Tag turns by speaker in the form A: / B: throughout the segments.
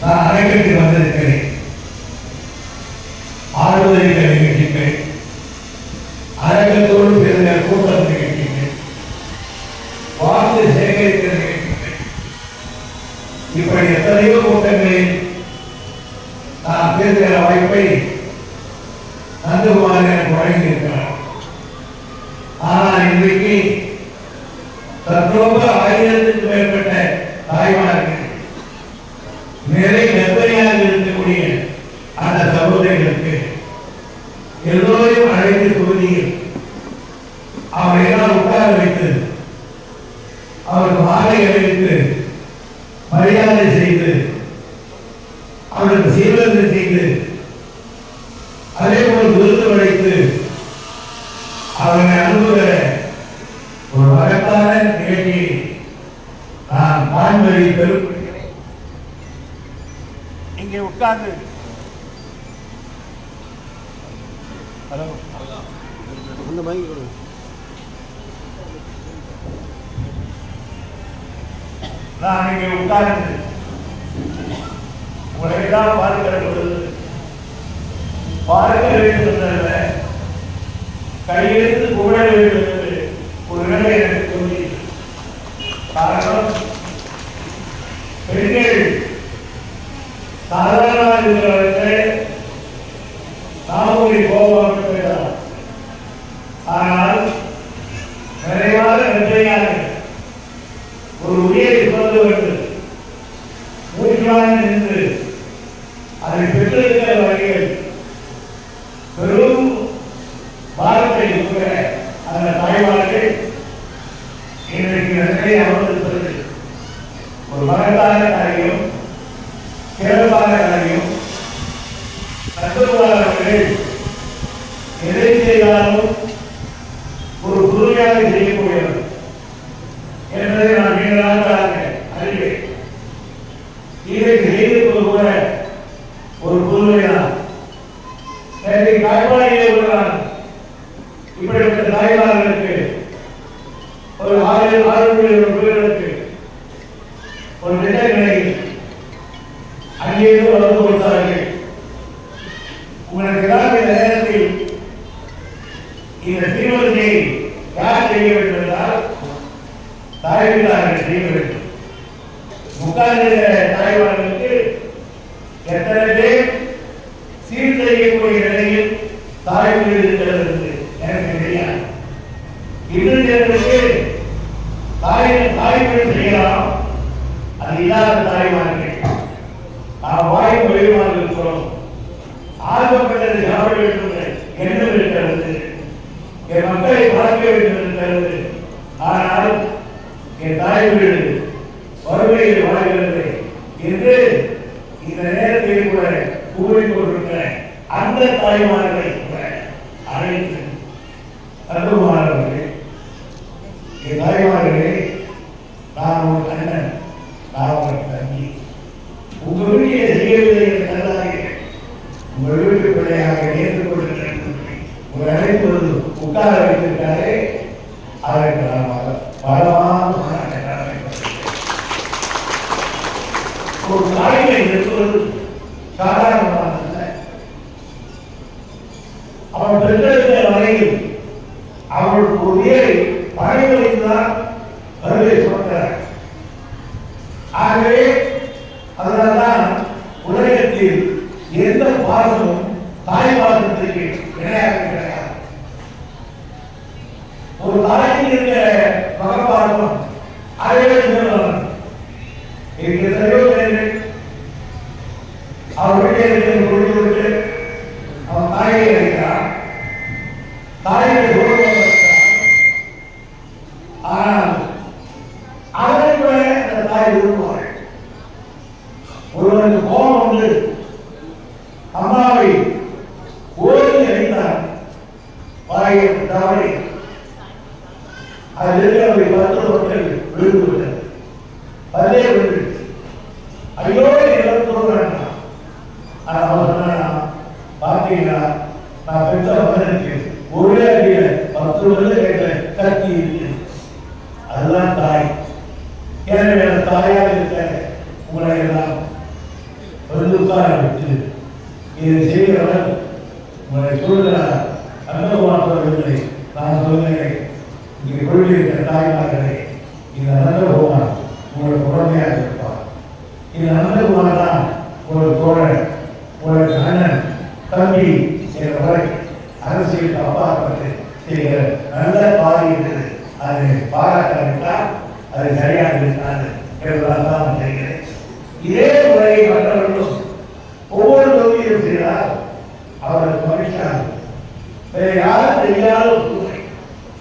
A: நான் அரங்கத்தில் வந்திருக்கிறேன். ஆறுதல் நிகழ்ச்சிகள், அரங்கத்தோடு பிறந்த கூட்டம் நிகழ்ச்சிகள், வாக்கு சேகரிக்கிற நிகழ்ச்சிகள், இப்படி எத்தனையோ கூட்டங்களில் நான் பேசுகிற வாய்ப்பை நந்தகுமார் எனக்கு வழங்கியிருக்கிறார். ஆனால் இன்றைக்கு தற்போது 1000க்கும் மேற்பட்ட தாய்மார்கள் நிறைய கர்ப்பிணியாக இருக்கக்கூடிய அந்த சகோதரிகளுக்கு எல்லோரையும் அழைத்து தொகுதியில் அவரையெல்லாம் உட்கார வைத்து அவருக்கு மாலை அணிவித்து மரியாதை செய்து அவருக்கு சீர்வரிசை செய்து அதே போல் விருது அழைத்து அவரை அனுப்புகிற ஒரு மகத்தான நிகழ்ச்சியை நான் காண்பதை பெருமைப்படுகிறேன். இங்கே உட்கார்ந்து
B: அந்த மைக் கொடு.
A: நான் இங்கே உட்கார்ந்து உங்களை எல்லாம் பார்க்கிற பொழுது பார்க்க வேண்டும் என்றல்ல, கையெழுத்து புகழ வேண்டும் என்று ஒரு நிலை எனக்கு தோன்றியது. காரணம், பெண்கள் சாதாரணமாக இருக்கிறவர்கள் நாமூரி கோபமாக போயிடலாம். ஆனால் நிறைவாக வெற்றியாக ஒரு உயிரை சொல்ல வேண்டும், மூச்சுவாக நின்று அதை பெற்றிருக்கிற வகையில் பெரும் பாரத்தை கொடுக்கிற அந்த தாய்மார்கள் இன்றைக்கு நிறைய அமர்ந்திருப்பது ஒரு மகத்தான காரியம், சிறப்பான காரியம். நண்பர்கள் எதை செய்தாலும் ஒரு புதுமையாக செய்யக்கூடியவர் என்பதை நான் நீங்களாக அறிவேன். இதை செய்திருப்பது கூட ஒரு புதுமைதான். தாய்மாரிலே உள்ளார். இப்படிப்பட்ட தாய்மார்களுக்கு ஒரு 6 பேர்களுக்கு ஒரு திட்டங்களை அங்கேயிருந்து வளர்ந்து கொடுத்தார்கள். உங்களுக்கு தான் இந்த நேரத்தில் இந்த தீவிரத்தை யார் செய்ய வேண்டும் என்றால் தாய்மார்கள் செய்ய வேண்டும். முக்கால் தாய்மார்களுக்கு எத்தனை பேர் சீர் செய்யக்கூடிய நிலையில் தாய்மொழி இருக்கிறது என்று எனக்கு தெரியாது. இன்னொருக்கு தாய்மொழி செய்யலாம், அது இல்லாத தாய்மார்கள் வாய் மொழிமார்கள் இருக்கிறோம். ஆர்வப்பட்டது சாப்பிட வேண்டும் எண்ணம் இருக்கிறது, என் மக்களை பார்க்க வேண்டும் இருக்கிறது. ஆனால் என் தாய்மொழி வறுமையில் வாழ்கிறது என்று இந்த நேரத்தில் கூட கூறிக்கொண்டிருக்கிற அந்த தாய்மார்களை அழைத்து அன்புமானவர்களே, என் தாய்மார்களே, நான் ஒரு அண்ணன், நான் ஒரு தம்பி. உங்கள் வீட்டிலே செய்யவில்லை என்று கருதாதீர்கள். உங்கள் வீட்டு பிள்ளையாக ஏற்றுக்கொள்கிறேன். உங்களை அழைப்பது உட்கார வைத்திருக்காரே, அதற்கு நான் பலமான ஒரு தாய்மை இருப்பது சாதாரணமானதல்ல. அவள் பெற்றெடுத்த வரையில் அவளுக்கு ஒரு உயிரை பணி வைத்துதான் வருகை சொல்கிறார். ஆகவே அதனால்தான் உலகத்தில் எந்த பாசமும் தாய் பாசத்திற்கு இணையாக கிடையாது. ஒரு தாய்க்கு இருக்கிற மகப்பாசம் அதை அவர் வீட்டில் விட்டு அவன் தாயை அழைக்கிறான், தாயை ஆனால் அதனை கூட அந்த தாய் விரும்புவாள். ஒருவனுக்கு கோபம் வந்து அம்மாவை ஓடி அழைத்தார், வாயை தவறி அதில் அவரை 10 மக்கள் விழுந்து விட்டது. அதே விழுந்து ஐயோ எல்லாம் சொல்றாங்க. பார்த்தீங்கன்னா நான் பெற்ற மகனுக்கு ஒரே அடியில் 10 வருடம் கேட்ட கத்தி இருக்கு. அதுதான் தாய். எனவே தாயாக இருக்க உங்களை எல்லாம் உட்காரவிட்டு இதை செய்கிறவன் உங்களை சொல்கிறார். நந்தகுமார் அவர்களை நான் சொல்கிறேன், இங்கே கொள்ளிருக்கிற தாய்மார்களே, இந்த நந்தகுமார் உங்களுக்கு உடமையாக இருப்பார். இந்த நந்தகுமார் தான் உங்களுக்கு தோழன், உங்களுக்கு அண்ணன், தம்பி என்ற வரை அரசியலுக்கு அப்பாற்பட்டு செய்கிற நல்ல பாதை இருக்கிறது. அதை பாராட்டாவிட்டால் அது சரியாக இருக்காது என்பதால் தான் செய்கிறேன். இதே முறையை மற்றவர்களும் ஒவ்வொரு தொகுதியிலும் செய்தால் அவருக்கு மகிழ்ச்சியாக வேறு யாரும் தெரியாத சூழ்நிலை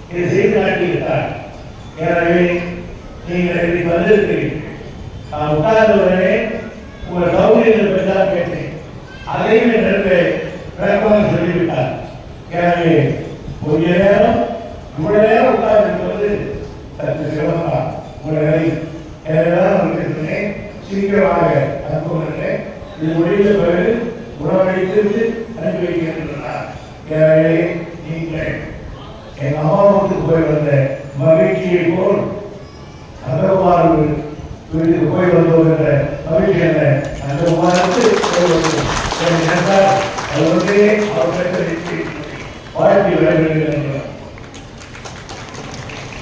A: இதை செய்து காட்டியிருக்கார். எனவே நீங்கள் இப்படி வந்திருக்கிறீர்கள். நான் உட்கார்ந்தவரே உங்கள் சௌகரியங்கள் பெற்றால் கேட்டேன். அதையும் என்று விளக்கமாக சொல்லிவிட்டார். எனவே கொஞ்ச நேரம் இவ்வளவு நேரம் உட்கார்ந்து சற்று சிரமமாக உங்களை சொன்னேன். சீக்கிரமாக அனுப்புகிறேன். இது முடிந்த பிறகு உணவளித்து அனுப்பி வைக்கின்றனர். எனவே நீங்கள் என் அம்மாவுக்கு போய் வந்த மகிழ்ச்சியை போல் நந்தகுமார் வீட்டுக்கு போய் வந்தோம் என்ற மகிழ்ச்சி என்ன நந்தகுமாருக்கு அது வந்து அவர் வாழ்க்கை வேண்டும்.